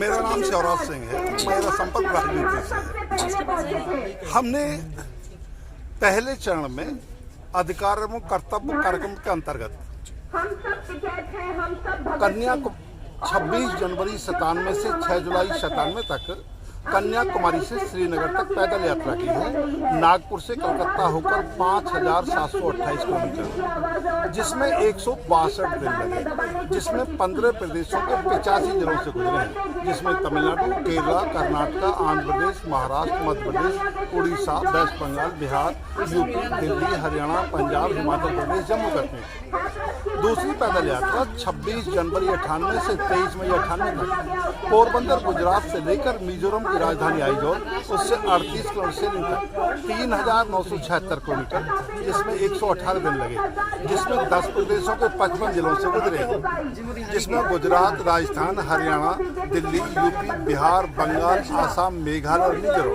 मेरा नाम शिवराज सिंह है। मेरा संपर्क राजनीति से है। हमने पहले चरण में अधिकार एवं कर्तव्य कार्यक्रम के अंतर्गत कन्याकुमारी 26 जनवरी 97 से 6 जुलाई 97 तक कन्याकुमारी से श्रीनगर तक पैदल यात्रा की है। नागपुर से कलकत्ता होकर 5728 किलोमीटर, जिसमें 162 दिन लगे, जिसमें 15 प्रदेशों के 85 जिलों से गुजरे हैं, जिसमें तमिलनाडु, केरला, कर्नाटक, आंध्र प्रदेश, महाराष्ट्र, मध्य प्रदेश, उड़ीसा, वेस्ट बंगाल, बिहार, यूपी, दिल्ली, हरियाणा, पंजाब, हिमाचल प्रदेश, जम्मू कश्मीर। दूसरी पैदल यात्रा 26 जनवरी 98 से 23 मई 98 तक पोरबंदर गुजरात से लेकर मिजोरम की राजधानी आइजोल, उससे 38 किलोमीटर से तक 3976 किलोमीटर, जिसमें 118 दिन लगे, जिसमें 10 प्रदेशों के 55 जिलों से गुजरे, जिसमें गुजरात, राजस्थान, हरियाणा, दिल्ली, यूपी, बिहार, बंगाल, आसाम, मेघालय और मिजोरम।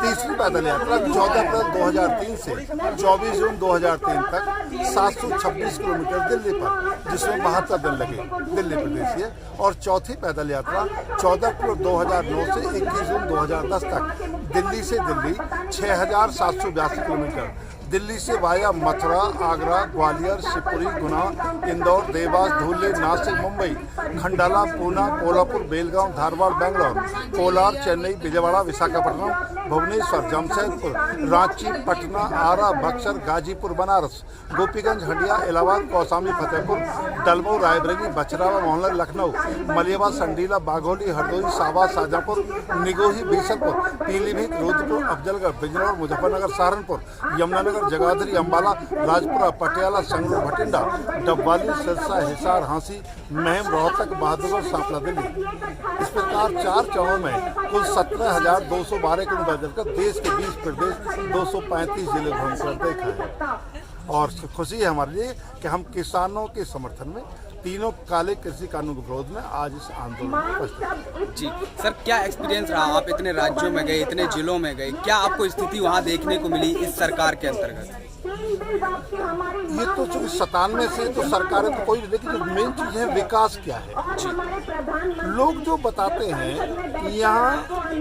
तीसरी पैदल यात्रा 14 अप्रैल 2003 से 24 जून 2003 तक 726 किलोमीटर दिल्ली पर, जिसमें 72 दिन लगे, दिल्ली प्रदेश है। और चौथी पैदल यात्रा 14 अप्रैल 2009 से 21 जून 2010 तक दिल्ली से दिल्ली 6782 किलोमीटर, दिल्ली से वाया मथुरा, आगरा, ग्वालियर, शिवपुरी, गुना, इंदौर, देवास, धुले, नासिक, मुंबई, खंडाला, पूना, कोल्हापुर, बेलगांव, धारवाड़, बेंगलोर, कोलार, चेन्नई, विजयवाड़ा, विशाखापट्टनम, भुवनेश्वर, जमशेदपुर, रांची, पटना, आरा, बक्सर, गाजीपुर, बनारस, गोपीगंज, हंडिया, इलाहाबाद, कौसामी, फतेहपुर, डलमऊ, रायबरेली, बछरावा, मोहल्ला, लखनऊ, मलियाबाद, संडीला, बाघोली, हरदोई, सावा, शाजापुर, निगोही, बीसलपुर, पीलीभीत, रुद्रपुर, अफजलगढ़, बिजनौर, मुजफ्फरनगर, सहारनपुर, यमुनानगर, जगाधरी, अम्बाला, राजपुरा, पटियाला, संगरूर, भटिंडा, डबवाली, सिरसा, हिसार, हांसी, महम, रोहतक, बहादुरगढ़, सांपला, दिल्ली। इस प्रकार 4 चरणों में कुल 17,212 किलोमीटर चलकर देश के 20 प्रदेश 235 जिले घूमकर देखा है। और खुशी है हमारे लिए कि हम किसानों के समर्थन में तीनों काले कृषि कानून के विरोध में आज इस आंदोलन में उपस्थित हैं। जी सर, क्या एक्सपीरियंस रहा? आप इतने राज्यों में गए, इतने जिलों में गए, क्या आपको स्थिति वहाँ देखने को मिली इस सरकार के अंतर्गत? ये तो 97 से तो सरकारें तो कोई, लेकिन जो मेन चीज है विकास क्या है। लोग जो बताते हैं कि यहाँ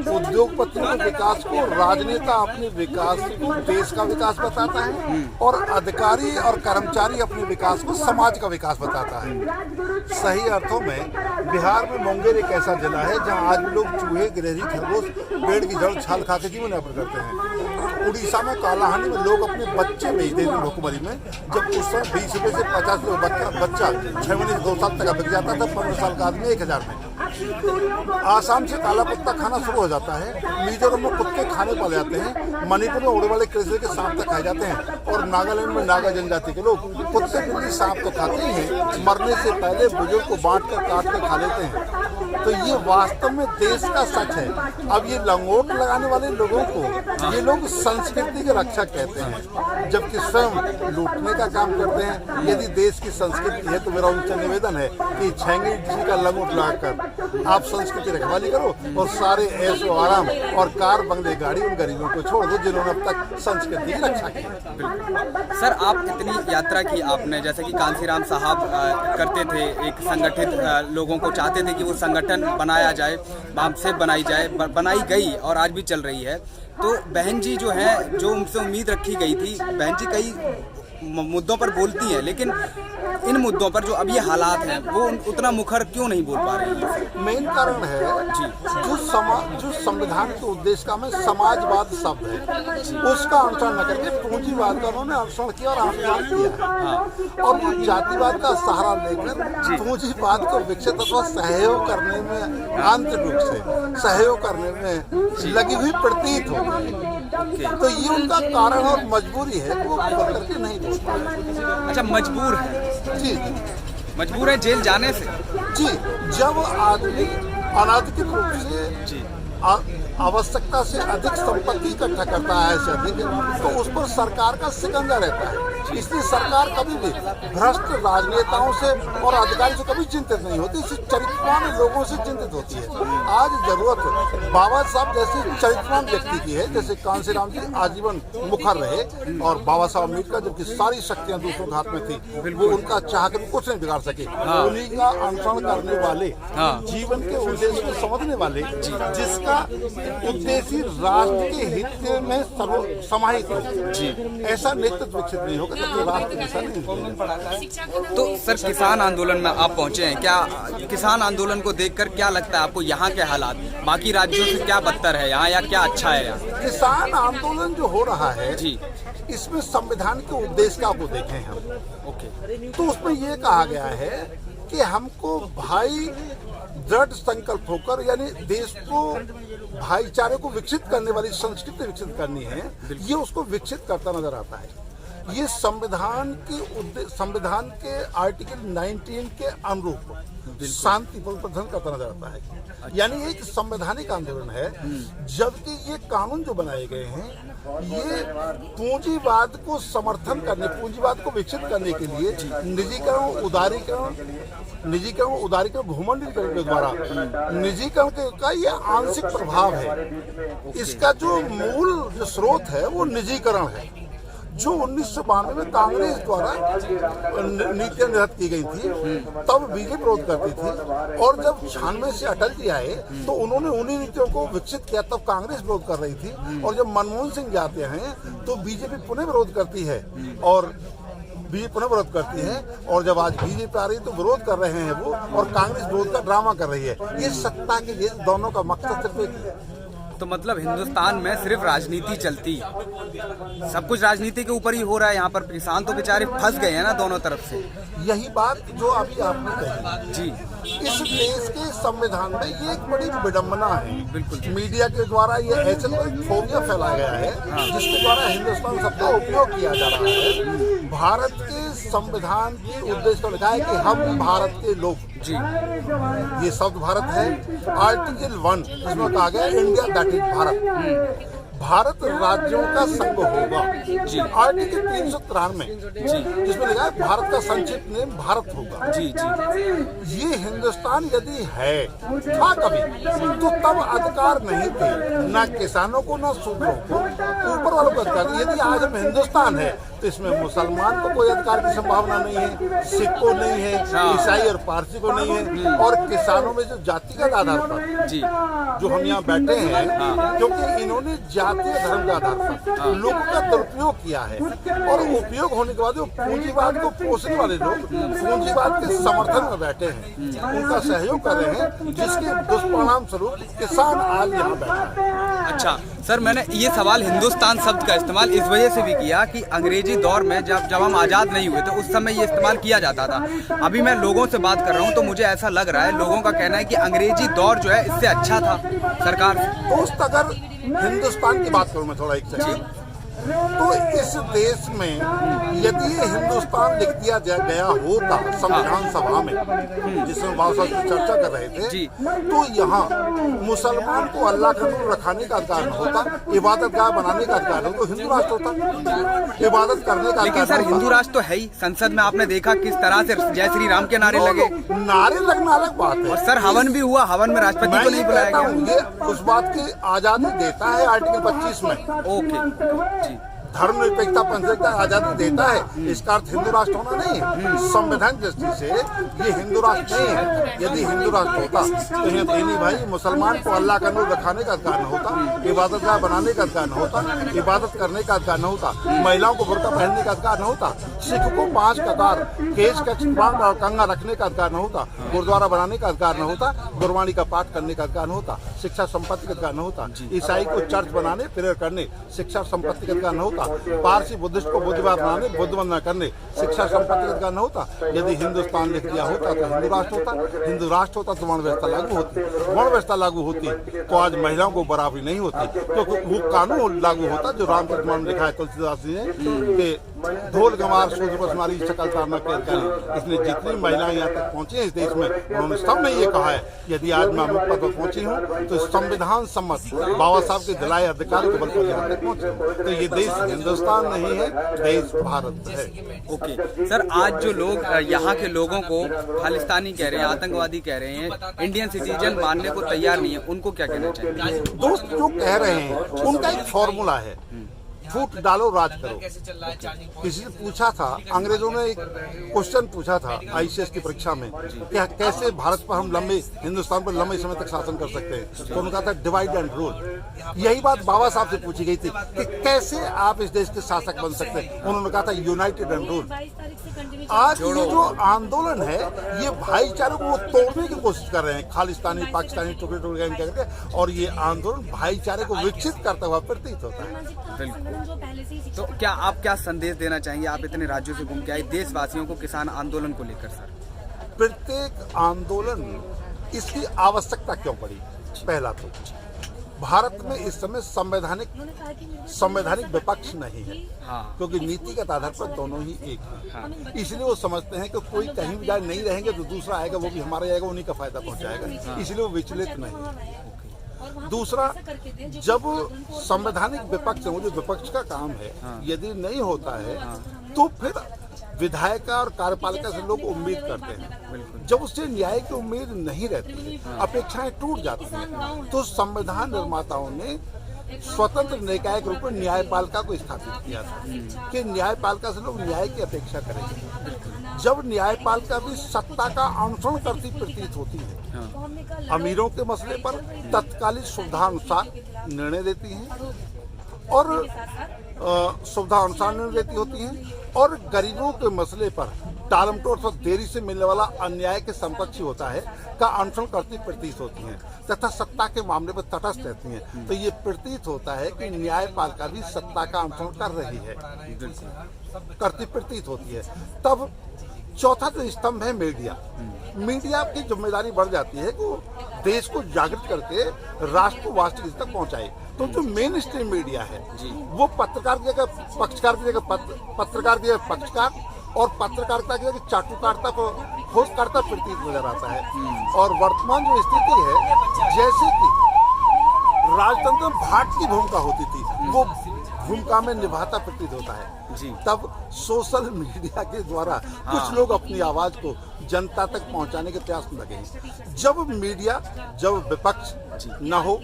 उद्योगपतियों के विकास को राजनेता अपने विकास को देश का विकास बताता है, और अधिकारी और कर्मचारी अपने विकास को समाज का विकास बताता है। सही अर्थों में बिहार में मुंगेर एक ऐसा जिला है जहाँ आज भी लोग चूहे, गिलहरी, खरगोश, पेड़ की जड़ छाल खा के जीवन यापन करते हैं। उड़ीसा में कालाहांडी में लोग अपने बच्चे बेचते हैं भुखमरी में, जब उस समय 20 रुपये से 50 रुपये बच्चा 6 महीने से 2 साल तक बिक जाता था, 15 साल का आदमी 1000 में। आसाम से काला कुत्ता खाना शुरू हो जाता है, मिजोरम में कुत्ते खाने पड़ जाते हैं, मणिपुर में उड़ने वाले कृषि के सांप तक खाए जाते हैं, और नागालैंड में नागा जनजाति के लोग कुत्ते बिल्ली सांप तो खाते ही हैं, मरने से पहले बुजुर्ग को बांट कर काट कर खा लेते हैं। तो ये वास्तव में देश का सच है। अब ये लंगोट लगाने वाले लोगों को ये लोग संस्कृति के रक्षक कहते हैं, जबकि स्वयं लूटने का काम करते हैं। यदि देश की संस्कृति है तो मेरा उनसे निवेदन है कि छेंगे जी का लंगोट लगाकर आप संस्कृति रखवाली करो, और सारे ऐशो आराम और कार, बंगले, गाड़ी उन गरीबों को छोड़ दो जिन्होंने अब तक संस्कृति की रक्षा की। सर, आप इतनी यात्रा की आपने, जैसे कि कांसीराम साहब करते थे, एक संगठित लोगों को चाहते थे कि वो संगठन बनाया जाए, हमसे बनाई जाए, बनाई गई और आज भी चल रही है। तो बहन जी जो है, जो उनसे उम्मीद रखी गई थी, बहन जी कई मुद्दों पर बोलती हैं, लेकिन इन मुद्दों पर जो अभी हालात हैं वो उतना मुखर क्यों नहीं बोल पा रही है? मेन कारण है जो संविधान के उद्देश्य का में समाजवाद शब्द है, उसका अनुसरण न करके पूंजीवाद का उन्होंने अनुसरण किया और आंदोलन किया, और वो जातिवाद का सहारा लेकर पूंजीवाद को विकसित अथवा सहयोग करने में, आंतरिक रूप से सहयोग करने में लगी हुई प्रतीत होगी। तो ये उनका कारण और मजबूरी है, वो बोल करके नहीं बोल पा रहे। अच्छा, मजबूर है जी, मजबूर है जेल जाने से। जी, जब आदमी अनाधिकृत रूप से आवश्यकता से अधिक संपत्ति इकट्ठा करता है से अधिक, तो उस पर सरकार का शिकंजा रहता है। इसलिए सरकार कभी भी भ्रष्ट राजनेताओं से और अधिकारियों से कभी चिंतित नहीं होती, इसी चरित्रवान लोगों से चिंतित होती है। आज जरूरत बाबा साहब जैसे चरित्रवान व्यक्ति की है, जैसे कांसीराम जी आजीवन मुखर रहे और बाबा साहब अम्बेडकर जबकि सारी शक्तियां दूसरों के हाथ में थी, वो उनका चाह कर कुछ नहीं बिगाड़ सके। उन्हीं का अनुसरण करने वाले, जीवन के उद्देश्य को समझने वाले, जिसका उद्देश्य राष्ट्र के हित में समाहित हो, ऐसा नेतृत्व विकसित नहीं होगा तो राष्ट्र दिशा नहीं। तो सर, किसान आंदोलन में आप पहुंचे हैं, क्या किसान आंदोलन को देखकर क्या लगता है आपको, यहाँ के हालात बाकी राज्यों से क्या बदतर है यहाँ या क्या अच्छा है यहाँ? किसान आंदोलन जो हो रहा है जी, इसमें संविधान के उद्देश्य का को देखें हम, ओके, तो उसमें ये कहा गया है कि हमको भाई दृढ़ संकल्प होकर, यानी देश को भाईचारे को विकसित करने वाली संस्कृति विकसित करनी है, ये उसको विकसित करता नजर आता है। ये संविधान के आर्टिकल 19 के अनुरूप शांतिपूर्ण प्रदर्शन करता नजर आता है। यानी एक संवैधानिक आंदोलन है, जबकि ये कानून जो बनाए गए हैं ये पूंजीवाद को समर्थन करने, पूंजीवाद को विकसित करने के लिए निजीकरण, उदारीकरण, घुमंडीकरण के द्वारा निजीकरण का ये आंशिक प्रभाव है। इसका जो मूल जो स्रोत है वो निजीकरण है, जो 1992 में कांग्रेस द्वारा नीतियां निर्धारित की गई थी, तब बीजेपी विरोध करती थी, और जब 96 से अटल जी आए तो उन्होंने उन्हीं नीतियों को विकसित किया, तब कांग्रेस विरोध कर रही थी, और जब मनमोहन सिंह जाते हैं तो बीजेपी पुनः विरोध करती है, और पुनः विरोध करती है, और जब आज बीजेपी आ रही है तो विरोध कर रहे हैं वो, और कांग्रेस विरोध का ड्रामा कर रही है। ये सत्ता के लिए दोनों का मकसद सिर्फ एक है। तो मतलब हिंदुस्तान में सिर्फ राजनीति चलती है, सब कुछ राजनीति के ऊपर ही हो रहा है। यहाँ पर किसान तो बेचारे फंस गए हैं ना दोनों तरफ से। यही बात जो अभी आपने कही जी, इस देश के संविधान में ये एक बड़ी विडंबना है। बिल्कुल, मीडिया के द्वारा ये ऐसे कोई फोबिया फैलाया गया है जिसके द्वारा हिंदुस्तान शब्द का उपयोग किया जा रहा है। भारत के संविधान के उद्देश्य को लिखा है कि हम भारत के लोग, जी, ये शब्द भारत है। आर्टिकल 1 इसमें कहा गया India that is Bharat, Bharat राज्यों का संघ होगा। आर्टिकल 393 जिसमें लिखा है भारत का संक्षिप्त नाम भारत होगा। जी जी, ये हिंदुस्तान यदि है था कभी, तो तब अधिकार नहीं थे, न किसानों को न शूद्रों को, ऊपर वालों को अधिकार। यदि आज हम हिंदुस्तान है तो इसमें मुसलमान को कोई अधिकार की संभावना नहीं है, सिख को नहीं है, ईसाई और पारसी को नहीं है, और किसानों में जो जातिगत आधार पर जी, जो हम यहाँ बैठे हैं, क्योंकि इन्होंने जातीय धर्म के आधार पर लोगों का दुरुपयोग किया है, और उपयोग होने के बाद वो पूंजीवाद को पोषने वाले लोग पूंजीवाद के समर्थन में बैठे हैं, उनका सहयोग कर रहे हैं, जिसके दुष्परिणाम स्वरूप किसान आज यहाँ बैठा है। अच्छा सर, मैंने ये सवाल हिंदुस्तान शब्द का इस्तेमाल इस वजह से भी किया कि अंग्रेजी दौर में जब हम आज़ाद नहीं हुए तो उस समय ये इस्तेमाल किया जाता था। अभी मैं लोगों से बात कर रहा हूँ तो मुझे ऐसा लग रहा है, लोगों का कहना है कि अंग्रेजी दौर जो है इससे अच्छा था सरकार। दोस्त, अगर हिंदुस्तान की बात करूँ मैं थोड़ा एक सेकंड, तो इस देश में यदि ये हिंदुस्तान लिख दिया गया होता संविधान सभा में, जिसमें बाबा साहब की चर्चा कर रहे थे, तो यहाँ मुसलमान को अल्लाह का नूर रखाने का अधिकार न होता, इबादत गाह बनाने का अधिकार न, तो हिंदू राष्ट्र होता, इबादत करने का। लेकिन सर हिंदू राष्ट्र तो है ही। संसद में आपने देखा किस तरह से जय श्री राम के नारे लगे। नारे लगना अलग बात है, और सर हवन भी हुआ, हवन में राष्ट्रपति को नहीं बुलाया गया। ये उस बात की आजादी देता है आर्टिकल 25 में। ओके, धर्मनिरपेक्षता पंचायत आजादी देता है, इसका अर्थ हिंदू राष्ट्र होना नहीं है। संविधान दृष्टि से ये हिंदू राष्ट्र नहीं है। यदि हिंदू राष्ट्र होता तो ये नहीं भाई, मुसलमान को अल्लाह का नूर रखाने का अधिकार न होता, इबादत गाह बनाने का अधिकार न होता, इबादत करने का अधिकार न होता, महिलाओं को बुर्का पहनने का अधिकार न होता, सिख को 5 कतार केश का और कंगा रखने का अधिकार न होता, गुरुद्वारा बनाने का अधिकार न होता, गुरबाणी का पाठ करने का अधिकार न होता, शिक्षा संपत्ति का अधिकार न होता, ईसाई को चर्च बनाने, प्रेयर करने, शिक्षा संपत्ति का अधिकार न होता, पारसी बुद्धिस्ट को बुद्धवार बनाने, बुद्ध वंदना करने, शिक्षा संपत्ति का अधिकार न होता। यदि हिंदुस्तान लिख दिया होता तो हिंदू राष्ट्र होता, हिंदू राष्ट्र होता तो वर्ण व्यवस्था लागू होती, वर्ण व्यवस्था लागू होती तो आज महिलाओं को बराबरी नहीं होती, क्योंकि वो कानून लागू होता जो रामचरितमानस में लिखा है तुलसीदास जी ने कि ढोल गंवार सूझ बस मारी शकल तारना कर करी। इसने जितनी महिलाएं यहाँ तक पहुंची हैं इस देश में, उन्होंने सब में ये कहा है यदि आज मैं अमुक पद पर पहुंची हूँ तो संविधान सम्मत बाबा साहब के दिलाए अधिकार के बल पर यहाँ तक पहुंची हूँ। तो ये देश हिंदुस्तान नहीं है, देश भारत है। ओके सर, आज जो लोग यहाँ के लोगों को खालिस्तानी कह रहे हैं, आतंकवादी कह रहे हैं, इंडियन सिटीजन मानने को तैयार नहीं है, उनको क्या कहना चाहिए? दोस्त जो कह रहे हैं उनका एक फॉर्मूला है, फूट डालो राज करो। किसी ने पूछा था, अंग्रेजों ने एक क्वेश्चन पूछा था आईसीएस की परीक्षा में कि कैसे भारत पर हम हिंदुस्तान पर लंबे समय तक शासन कर सकते हैं, तो उन्होंने कहा था डिवाइड एंड रूल। यही बात बाबा साहब से पूछी गई थी कि कैसे आप इस देश के शासक बन सकते हैं, उन्होंने कहा था यूनाइटेड एंड रूल। आज ये जो आंदोलन है ये भाईचारे को तोड़ने की कोशिश कर रहे हैं, खालिस्तानी पाकिस्तानी टुकड़े टुकड़े करके, और ये आंदोलन भाईचारे को विकसित करता हुआ प्रतीत होता है। तो क्या आप क्या संदेश देना चाहेंगे? आप इतने राज्यों से घूम के आए, देशवासियों को किसान आंदोलन को लेकर सर। प्रत्येक आंदोलन इसकी आवश्यकता क्यों पड़ी? पहला तो भारत में इस समय संवैधानिक विपक्ष नहीं है, क्योंकि नीतिगत आधार पर दोनों ही एक हैं। इसलिए वो समझते हैं कि कोई कहीं भी जाए नहीं रहेंगे तो दूसरा आएगा, वो भी हमारा आएगा, उन्हीं का फायदा पहुंचाएगा, इसलिए वो विचलित नहीं है। दूसरा, जब संवैधानिक विपक्ष, वो जो विपक्ष का काम है, यदि नहीं होता है तो फिर विधायिका और कार्यपालिका से लोग उम्मीद करते हैं। जब उससे न्याय की उम्मीद नहीं रहती है, अपेक्षाएं टूट जाती हैं, तो संविधान निर्माताओं ने स्वतंत्र निकाय के रूप में न्यायपालिका को स्थापित किया था कि न्यायपालिका से लोग न्याय की अपेक्षा करेंगे। जब न्यायपालिका भी सत्ता का अनुसरण करती प्रतीत होती है, अमीरों के मसले पर तत्कालीन सुविधानुसार निर्णय देती है और सुविधानुसार निर्णय देती होती हैं, और गरीबों के मसले पर टालमटोल और देरी से मिलने वाला अन्याय के समकक्षी होता है का अनुसरण करती प्रतीत होती हैं, तथा सत्ता के मामले पर तटस्थ रहती हैं। तो ये प्रतीत होता है कि न्यायपालिका भी सत्ता का अनुसरण कर रही है, करती प्रतीत होती है। तब चौथा जो स्तंभ है मीडिया, मीडिया की जिम्मेदारी बढ़ जाती है कि वो देश को जागृत करके राष्ट्र को वास्तविक तक पहुंचाए। तो जो मेन स्ट्रीम मीडिया है वो पत्रकार की जगह पक्षकार की जगह पत्रकार की जगह पक्षकार और पत्रकारिता की जगह चाटुकारिता को खोज करता प्रतीत नजर आता है। और वर्तमान जो स्थिति है, जैसे कि राजतंत्र में भाट की भूमिका होती थी, वो भूमिका में निभाता प्रतीत होता है। तब सोशल मीडिया के द्वारा कुछ लोग अपनी आवाज को जनता तक पहुंचाने के प्रयास में लगे हैं। जब मीडिया, जब विपक्ष न हो,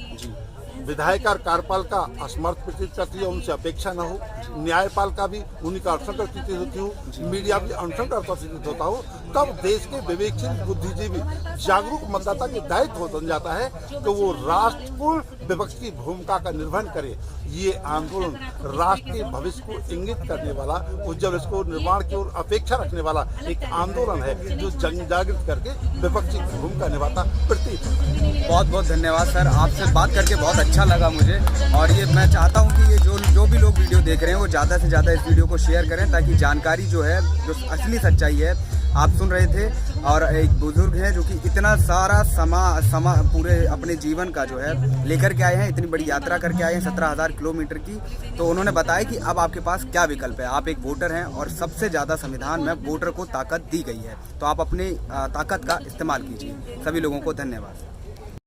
विधायिका और कार्यपालिका असमर्थ प्रतीत करती है, उनसे अपेक्षा न हो, न्यायपालिका भी उन्हीं का अनुसरण करती होती हो, मीडिया भी अनुसरण करता प्रतीत होता हो, तब देश के विवेकशील बुद्धिजीवी जागरूक मतदाता के दायित्व बन जाता है कि वो राष्ट्रपूर्ण विपक्ष की भूमिका का निर्वहन करे। ये आंदोलन राष्ट्र के भविष्य को इंगित करने वाला, उज्जवल भविष्य को निर्माण की ओर अपेक्षा रखने वाला एक आंदोलन है जो जन जागृत करके विपक्षी भूमिका निभाता प्रतीत होता है। बहुत बहुत धन्यवाद सर, आपसे बात करके बहुत अच्छा लगा मुझे। और ये मैं चाहता हूँ कि ये जो भी लोग वीडियो देख रहे हैं वो ज़्यादा से ज़्यादा इस वीडियो को शेयर करें, ताकि जानकारी जो है, जो असली सच्चाई है, आप सुन रहे थे। और एक बुजुर्ग है जो कि इतना सारा समा पूरे अपने जीवन का जो है लेकर के आए हैं, इतनी बड़ी यात्रा करके आए हैं 17,000 किलोमीटर की। तो उन्होंने बताया कि अब आपके पास क्या विकल्प है, आप एक वोटर हैं और सबसे ज़्यादा संविधान में वोटर को ताकत दी गई है, तो आप अपनी ताकत का इस्तेमाल कीजिए। सभी लोगों को धन्यवाद।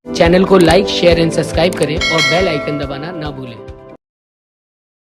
चैनल को लाइक, शेयर एंड सब्सक्राइब करें और बेल आइकन दबाना ना भूलें।